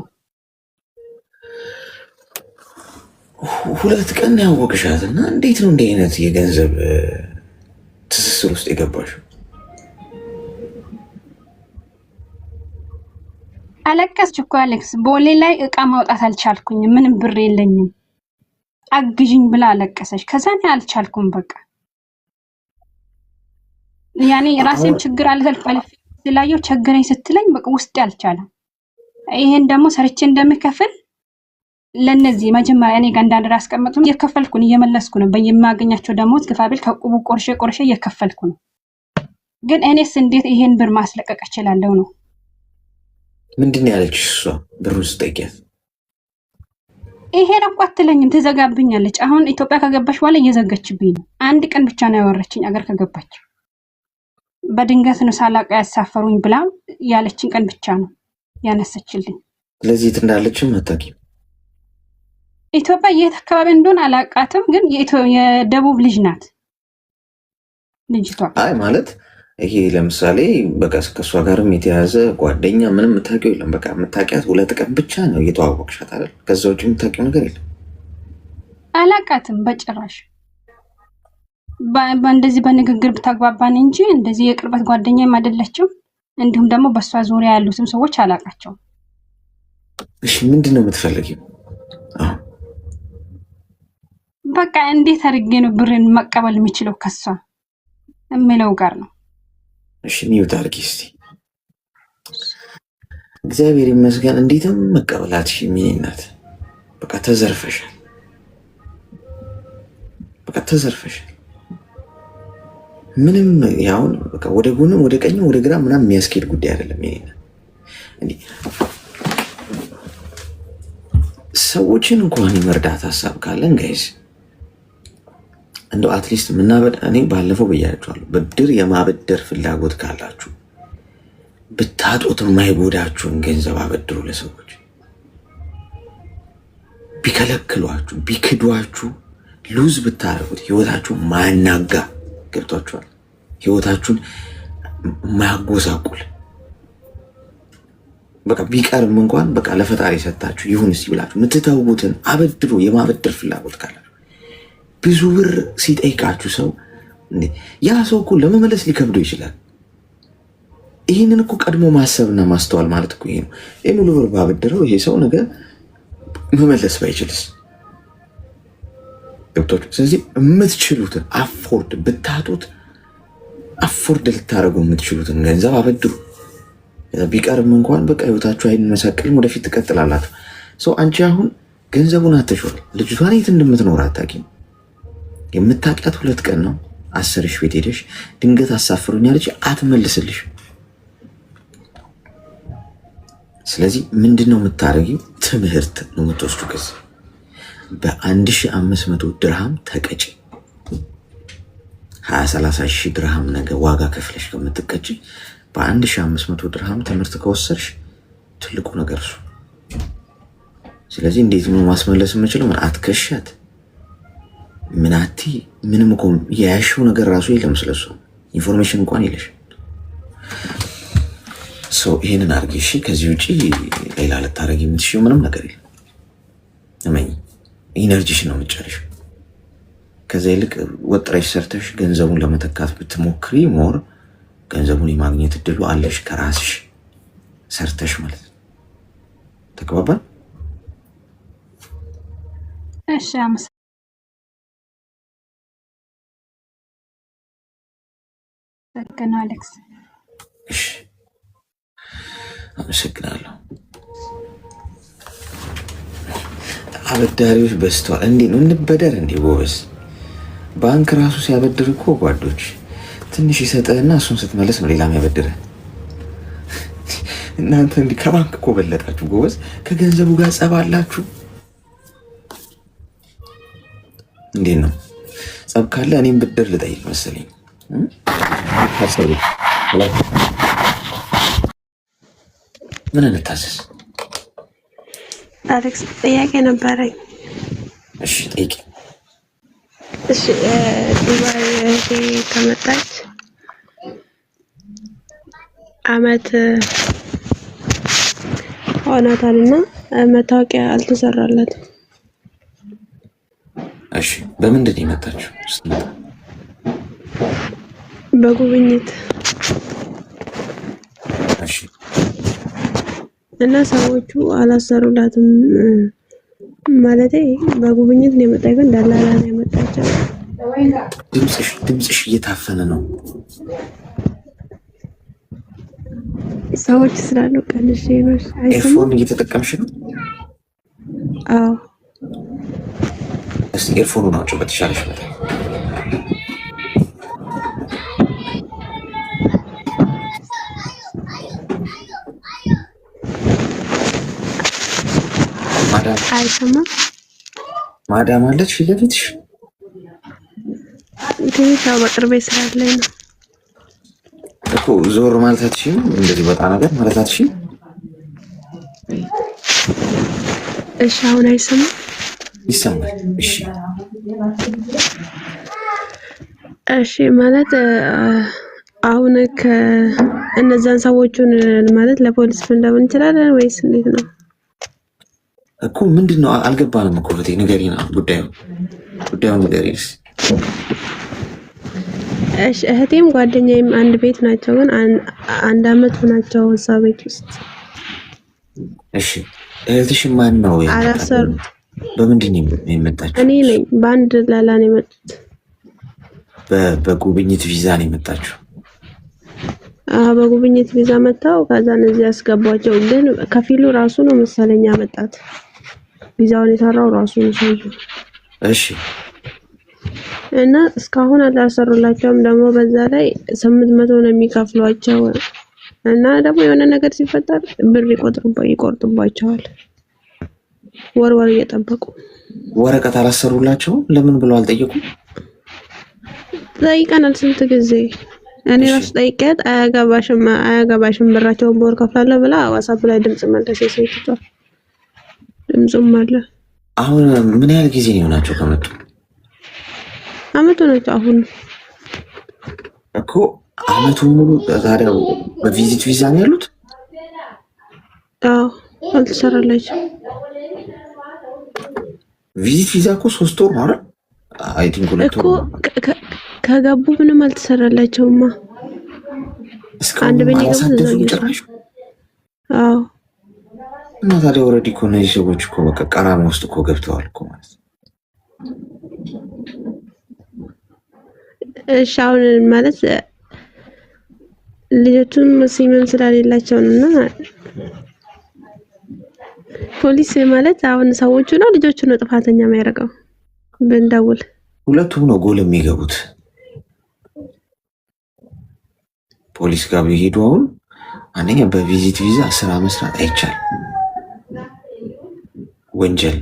2 ቀን ያወቅሻት እና እንዴት ነው እንዲህ አይነት የገንዘብ ትስስር ውስጥ የገባሽው? አለቀስች እኮ አሌክስ። ቦሌ ላይ እቃ ማውጣት አልቻልኩኝም፣ ምንም ብር የለኝም አግዥኝ ብላ አለቀሰች። ከዛ እኔ አልቻልኩም በቃ ያኔ ራሴም ችግር አልፈልፈልፍ ስላየው ቸገረኝ ስትለኝ በቃ ውስጤ አልቻለም። ይሄን ደግሞ ሰርቼ እንደምከፍል ለነዚህ መጀመሪያ እኔ ጋር እንዳንድ ራስ ቀመጥኩኝ እየከፈልኩኝ እየመለስኩ ነው። በየማገኛቸው ደሞዝ ግፋብል ከቁቡ ቆርሼ እየከፈልኩ ነው። ግን እኔስ እንዴት ይሄን ብር ማስለቀቅ እችላለሁ ነው? ምንድነው ያለችሽ እሷ? ብሩን ስጠይቂያት ይሄን እኮ አትለኝም፣ ትዘጋብኛለች። አሁን ኢትዮጵያ ከገባች በኋላ እየዘገችብኝ ነው። አንድ ቀን ብቻ ነው ያወራችኝ አገር ከገባች። በድንገት ነው ሳላውቅ ያሳፈሩኝ ብላ ያለችኝ ቀን ብቻ ነው ያነሰችልኝ። ስለዚህ የት እንዳለችም አታውቂም? ኢትዮጵያ የት አካባቢ እንደሆነ አላውቃትም፣ ግን የደቡብ ልጅ ናት ልጅቷ። አይ ማለት ይሄ ለምሳሌ በቃ ከእሷ ጋርም የተያዘ ጓደኛ ምንም የምታውቂው የለም። በቃ የምታውቂያት 2 ቀን ብቻ ነው እየተዋወቅሻት አይደል? ከዛ ውጭ የምታውቂው ነገር የለም። አላውቃትም በጭራሽ። እንደዚህ በንግግር ብታግባባን እንጂ እንደዚህ የቅርበት ጓደኛም አይደለችም። እንዲሁም ደግሞ በእሷ ዙሪያ ያሉትም ሰዎች አላውቃቸውም። እሺ ምንድን ነው የምትፈልጊው? በቃ እንዴት አድርጌ ነው ብርን መቀበል የሚችለው ከሷ የሚለው ጋር ነው። እሺ ሚውት አድርጊ እስቲ። እግዚአብሔር ይመስገን እንዴትም መቀበላት ሚኒናት። በቃ ተዘርፈሻል። በቃ ተዘርፈሻል። ምንም ያውን በቃ ወደ ጎንም ወደ ቀኝም ወደ ግራ ምናምን የሚያስኬድ ጉዳይ አይደለም። ሚኒና እንዴ ሰዎችን እንኳን የመርዳት ሀሳብ ካለን ጋይስ እንደው አትሊስት ምናበድ እኔ ባለፈው ብያችኋለሁ። ብድር የማበደር ፍላጎት ካላችሁ ብታጡት የማይጎዳችሁን ገንዘብ አበድሩ ለሰዎች። ቢከለክሏችሁ ቢክዷችሁ ሉዝ ብታረጉት ህይወታችሁ ማናጋ ገብቷችኋል። ህይወታችሁን ማያጎሳቁል በቃ ቢቀርም እንኳን በቃ ለፈጣሪ ሰጣችሁ ይሁን እስቲ ብላችሁ የምትተውቡትን አበድሩ። የማበደር ፍላጎት ካላችሁ ብዙ ብር ሲጠይቃችሁ ሰው ያ ሰው እኮ ለመመለስ ሊከብደው ይችላል። ይህንን እኮ ቀድሞ ማሰብና ማስተዋል ማለት እኮ ይሄ ነው። ይህ ሙሉ ብር ባበድረው ይሄ ሰው ነገር መመለስ ባይችልስ? ገብቷችሁ? ስለዚህ የምትችሉትን አፎርድ ብታጡት አፎርድ ልታደርጉ የምትችሉትን ገንዘብ አበድሩ። ቢቀርም እንኳን በቃ ህይወታችሁ አይመሰቅልም፣ ወደፊት ትቀጥላላችሁ። ሰው አንቺ አሁን ገንዘቡን አትሿል። ልጅቷን የት እንደምትኖር አታውቂም። የምታውቂያት 2 ቀን ነው። 10 ሺህ ቤት ሄደሽ ድንገት አሳፍሩኛለች አትመልስልሽ። ስለዚህ ምንድን ነው የምታደርጊው? ትምህርት ነው የምትወስዱ። ከዚህ በ1500 ድርሃም ተቀጭ። 20-30 ሺህ ድርሃም ነገ ዋጋ ከፍለሽ ከምትቀጭ በ1500 ድርሃም ትምህርት ከወሰድሽ ትልቁ ነገር እሱ። ስለዚህ እንዴት ነው ማስመለስ የምችለው? ምን አትከሻት ምናቲ ምንም እኮ የያሽው ነገር ራሱ የለም። ስለሱ ኢንፎርሜሽን እንኳን የለሽ። ይሄንን አድርጊ እሺ። ከዚህ ውጪ ሌላ ልታረጊ የምትሽው ምንም ነገር የለም። እመኝ፣ ኢነርጂሽ ነው የምትጨርሽው። ከዛ ይልቅ ወጥረሽ ሰርተሽ ገንዘቡን ለመተካት ብትሞክሪ ሞር ገንዘቡን የማግኘት እድሉ አለሽ ከራስሽ ሰርተሽ ማለት ነው። ተግባባን? እሺ አመሰግናለሁ አሌክስ። እሺ አመሰግናለሁ። አበዳሪዎች በስተዋል። እንዴ ነው እንበደር እንዴ ጎበዝ። ባንክ ራሱ ሲያበድር እኮ ጓዶች ትንሽ ይሰጥህና እሱን ስትመለስ ነው ሌላም ያበድርህ። እናንተ እንዲህ ከባንክ እኮ በለጣችሁ ጎበዝ። ከገንዘቡ ጋር ጸብ አላችሁ። እንዴት ነው ጸብ ካለ እኔም ብድር ልጠይቅ መሰለኝ። ምን እንታዘዝ? አሌክስ ጥያቄ ነበረኝ። እሺ ጠይቂ። እሺ ዱባይ እህቴ ከመጣች አመት ሆኗታልና መታወቂያ አልተሰራላትም። እሺ በምንድን ነው የመጣችው? በጉብኝት። እሺ እና ሰዎቹ አላሰሩላትም። ማለቴ በጉብኝት ነው የመጣች፣ ግን ደላላ ነው የመጣችው። ድምፅሽ እየታፈነ ነው። ሰዎች ስላሉ ቀንሽ ነው። ኤርፎን እየተጠቀምሽ ነው? አዎ። እስቲ ኤርፎኑን አውጪው በተሻለሽ መጠን። አይሰማም? ማዳም አለች ፊት ለፊትሽ? ትንሽ በቅርቤ ስላለኝ ነው እኮ። ዞር ማለት አትችይም? እንደዚህ በጣ ነገር ማለት አትችይም? እሺ አሁን አይሰማም? ይሰማል። እሺ እሺ ማለት አሁን ከእነዛን ሰዎቹን ማለት ለፖሊስ እንደምን እንችላለን ወይስ እንዴት ነው እኮ? ምንድን ነው አልገባንም እኮ። ፍቴ ንገሪና ጉዳዩን ንገሪስ። እሺ እህቴም ጓደኛዬም አንድ ቤት ናቸው፣ ግን አንድ አመት ሆናቸው እዛ ቤት ውስጥ። እሺ እህትሽ ማን ነው? አላሰሩ። በምንድን ነው የመጣችው? እኔ ነኝ። በአንድ ላላ ነው የመጡት። በጉብኝት ቪዛ ነው የመጣችው? በጉብኝት ቪዛ መጣው። ከዛ እነዚህ ያስገቧቸው፣ ግን ከፊሉ ራሱ ነው መሰለኝ ያመጣት። ቪዛውን የሰራው ራሱ ነው ሰውዬው። እሺ እና እስካሁን አላሰሩላቸውም። ደግሞ በዛ ላይ 800 ነው የሚከፍሏቸው። እና ደግሞ የሆነ ነገር ሲፈጠር ብር ይቆርጡባቸዋል። ወር እየጠበቁ። ወረቀት አላሰሩላቸውም? ለምን ብለው አልጠየቁም? ጠይቀናል ስንት ጊዜ። እኔ ራሱ ጠይቄያት አያገባሽም ብራቸውን በወር ከፍላለሁ ብላ ዋትስአፕ ላይ ድምጽ መለስ የሰይቷል። ድምጽም አለ። አሁን ምን ያህል ጊዜ ነው የሆናቸው ከመጡ? አመቱ ናቸው አሁን እኮ። አመቱ ሙሉ ታዲያ በቪዚት ቪዛ ነው ያሉት? አዎ አልተሰራላቸው። ቪዚት ቪዛ እኮ 3 ወር ነው አይደል? አይ ቲንክ 2 ወር ከገቡ ምንም አልተሰራላቸውማ። አንድ በኔ ገቡ ጭራሽ። አዎ እና ታዲያ ኦልሬዲ እኮ እነዚህ ሰዎች እኮ በቃ ቀራማ ውስጥ እኮ ገብተዋል እኮ ማለት ነው። እሺ አሁን ማለት ልጆቹን ሲመን ስላሌላቸው እና ፖሊስ ማለት አሁን ሰዎቹ ነው ልጆቹ ነው ጥፋተኛ የሚያደርገው? ብንደውል ሁለቱም ነው ጎል የሚገቡት። ፖሊስ ጋር ቢሄዱ አሁን አንደኛ በቪዚት ቪዛ ስራ መስራት አይቻልም፣ ወንጀል።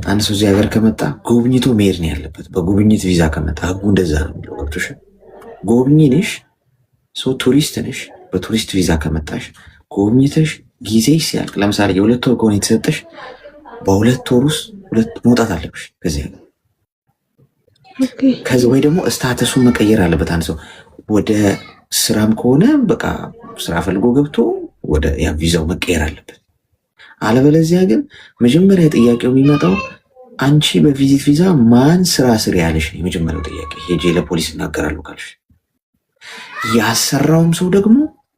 አንድ ሰው እዚህ ሀገር ከመጣ ጎብኝቶ መሄድ ነው ያለበት። በጉብኝት ቪዛ ከመጣ ህጉ እንደዛ ነው የሚለው። ገብቶሻል? ጎብኚ ነሽ፣ ሰው ቱሪስት ነሽ። በቱሪስት ቪዛ ከመጣሽ ጎብኝተሽ ጊዜ ሲያልቅ፣ ለምሳሌ የ2 ወር ከሆነ የተሰጠሽ በ2 ወር ውስጥ መውጣት አለብሽ ከዚህ ሀገር። ከዚህ ወይ ደግሞ ስታተሱን መቀየር አለበት አንድ ሰው። ወደ ስራም ከሆነ በቃ ስራ ፈልጎ ገብቶ ወደ ያ ቪዛው መቀየር አለበት። አለበለዚያ ግን መጀመሪያ ጥያቄው የሚመጣው አንቺ በቪዚት ቪዛ ማን ስራ ስር ያለሽ ነው የመጀመሪያው ጥያቄ። ሄጄ ለፖሊስ እናገራለሁ ካልሽ ያሰራውም ሰው ደግሞ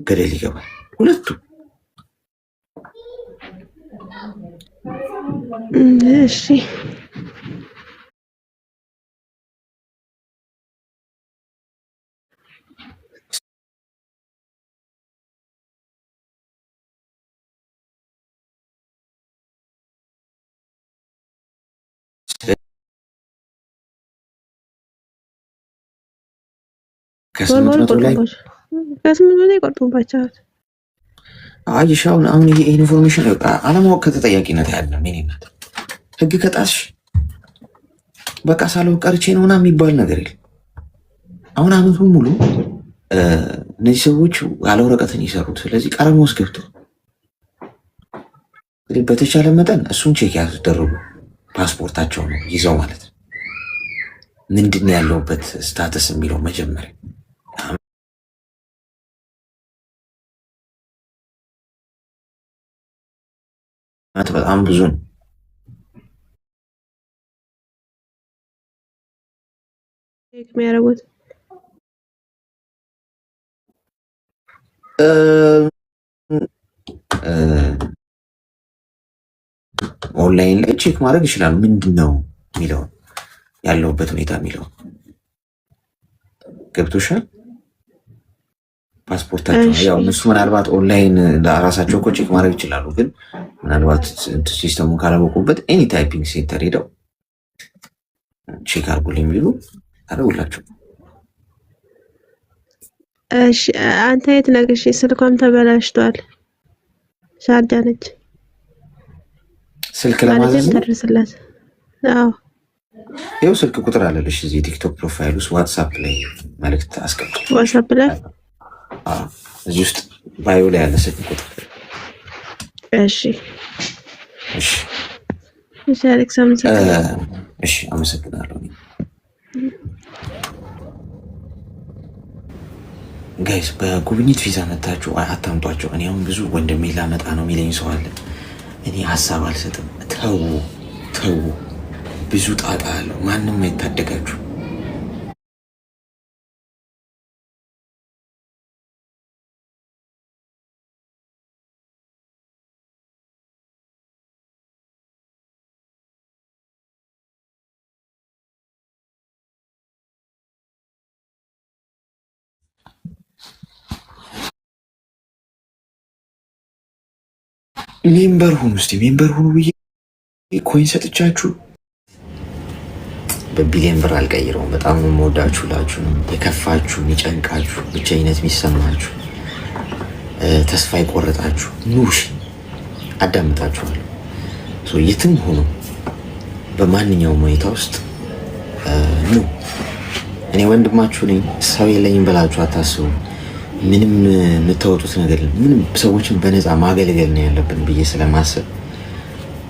ገደል ይገባል። ሁለቱ እሺ ከ800 ላይ ይቆርጡባቸዋል። አይሽ አሁን ይሄ ኢንፎርሜሽን አለማወቅ ከተጠያቂነት ያለ ምን ይናት ህግ ከጣስሽ በቃ ሳላውቅ ቀርቼ ነው ምናምን የሚባል ነገር የለም። አሁን አመቱን ሙሉ እነዚህ ሰዎች ያለ ወረቀትን ይሰሩት። ስለዚህ ቀረም ውስጥ ገብቶ በተቻለ መጠን እሱን ቼክ ያስደርጉ። ፓስፖርታቸው ነው ይዘው ማለት ነው። ምንድን ያለውበት ስታተስ የሚለው መጀመሪያ በጣም ብዙ ነው። የሚያደርጉት ኦንላይን ላይ ቼክ ማድረግ ይችላሉ። ምንድን ነው የሚለው ያለውበት ሁኔታ የሚለው ገብቶሻል። ፓስፖርታቸው ያው እነሱ ምናልባት ኦንላይን ለራሳቸው እኮ ቼክ ማድረግ ይችላሉ። ግን ምናልባት ሲስተሙን ካላወቁበት ኤኒ ታይፒንግ ሴንተር ሄደው ቼክ አድርጉልኝ ቢሉ አደረጉላቸው። እሺ አንተ የት ነህ? እሺ ስልኳም ተበላሽቷል። ሻርጃ ነች። ስልክ ለማዘዝ ተደርስላት። አዎ ይኸው ስልክ ቁጥር አለልሽ እዚህ ቲክቶክ ፕሮፋይል ውስጥ ዋትሳፕ ላይ መልእክት አስቀምጥ። ዋትሳፕ ላይ እዚህ ውስጥ ባዮ ላይ ያለ ስልክ ቁጥር። እሺ እሺ እሺ አሌክስ አመሰግናለሁ። እሺ አመሰግናለሁ። ጋይስ በጉብኝት ቪዛ መታችሁ አታምጧቸው። እኔ አሁን ብዙ ወንድሜ ላመጣ ነው የሚለኝ ሰው አለ። እኔ ሀሳብ አልሰጥም። ተው ተው፣ ብዙ ጣጣ አለው። ማንም አይታደጋችሁ። ሜምበር ሁኑ እስቲ፣ ሜምበር ሁኑ ብዬ ኮይን ሰጥቻችሁ በቢሊየን ብር አልቀይረውም። በጣም ነው የምወዳችሁ ላችሁ ነው የከፋችሁ፣ የሚጨንቃችሁ፣ ብቸኝነት የሚሰማችሁ፣ ተስፋ የቆረጣችሁ ኑሽ አዳምጣችኋለሁ። የትም ሆኖ በማንኛውም ሁኔታ ውስጥ ኑ። እኔ ወንድማችሁ ነኝ። ሰው የለኝም ብላችሁ አታስቡ። ምንም የምታወጡት ነገር ምንም ሰዎችን በነፃ ማገልገል ነው ያለብን ብዬ ስለማሰብ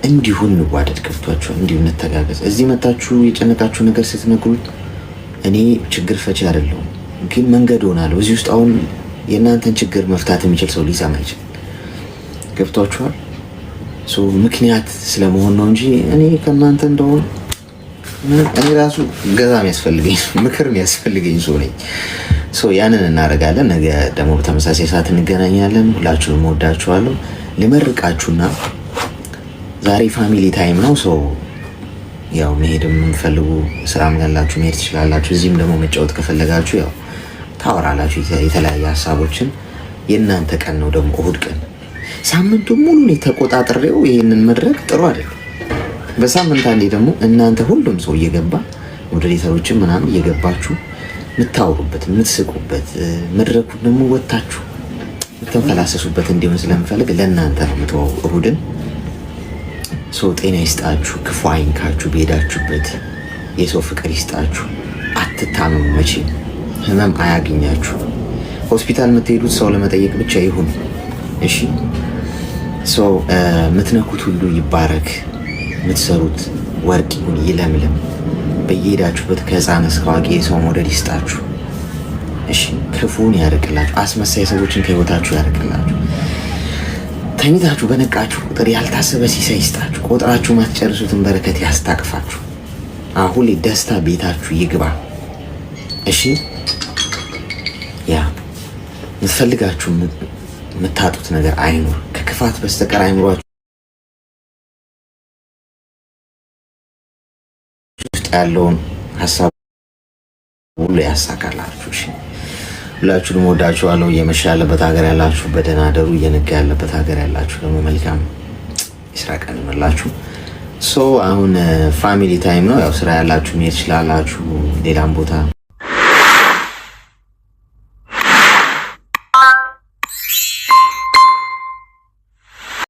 እንዲሁ እንዋደድ። ከፍቷችኋል። እንዲሁ እንተጋገዝ። እዚህ መታችሁ የጨነቃችሁ ነገር ስትነግሩት እኔ ችግር ፈቺ አይደለሁም፣ ግን መንገድ ሆናለሁ። እዚህ ውስጥ አሁን የእናንተን ችግር መፍታት የሚችል ሰው ሊሰማ ይችላል። ገብቷችኋል። ምክንያት ስለመሆን ነው እንጂ እኔ ከእናንተ እንደሆን እኔ ራሱ ገዛ የሚያስፈልገኝ ምክር የሚያስፈልገኝ ሰው ነኝ። ያንን እናደርጋለን። ነገ ደግሞ በተመሳሳይ ሰዓት እንገናኛለን። ሁላችሁንም ወዳችኋለሁ። ልመርቃችሁና ዛሬ ፋሚሊ ታይም ነው። ያው መሄድ የምንፈልጉ ስራም ያላችሁ መሄድ ትችላላችሁ። እዚህም ደግሞ መጫወት ከፈለጋችሁ ያው ታወራላችሁ የተለያየ ሀሳቦችን። የእናንተ ቀን ነው ደግሞ እሁድ ቀን። ሳምንቱ ሙሉ ተቆጣጥሬው ይህንን መድረክ ጥሩ አይደለም። በሳምንት አንዴ ደግሞ እናንተ ሁሉም ሰው እየገባ ሞዴሬተሮችን ምናምን እየገባችሁ የምታወሩበት የምትስቁበት መድረኩን ደግሞ ወጥታችሁ የምትንፈላሰሱበት እንዲሆን ስለምፈልግ ለእናንተ ነው የምትወው እሁድን። ጤና ይስጣችሁ፣ ክፉ አይንካችሁ፣ በሄዳችሁበት የሰው ፍቅር ይስጣችሁ። አትታመሙ፣ መቼም ህመም አያገኛችሁ። ሆስፒታል የምትሄዱት ሰው ለመጠየቅ ብቻ ይሁን። እሺ የምትነኩት ሁሉ ይባረክ። የምትሰሩት ወርቅ ይሁን፣ ይለምልም። በየሄዳችሁበት ከህፃን እስከ አዋቂ የሰው መውደድ ይስጣችሁ። እሺ ክፉን ያርቅላችሁ። አስመሳይ ሰዎችን ከህይወታችሁ ያርቅላችሁ። ተኝታችሁ በነቃችሁ ቁጥር ያልታሰበ ሲሳይ ይስጣችሁ። ቆጥራችሁ ማትጨርሱትን በረከት ያስታቅፋችሁ። አሁን ደስታ ቤታችሁ ይግባ። እሺ የምትፈልጋችሁ የምታጡት ነገር አይኑር። ከክፋት በስተቀር አይምሯችሁ ውስጥ ያለውን ሀሳብ ሁሉ ያሳካላችሁ። እሺ ሁላችሁንም ወዳችኋለሁ። እየመሸ ያለበት ሀገር ያላችሁ በደህና አደሩ። እየነጋ ያለበት ሀገር ያላችሁ ደግሞ መልካም የስራ ቀን ይመላችሁ። አሁን ፋሚሊ ታይም ነው። ያው ስራ ያላችሁ መሄድ ትችላላችሁ ሌላም ቦታ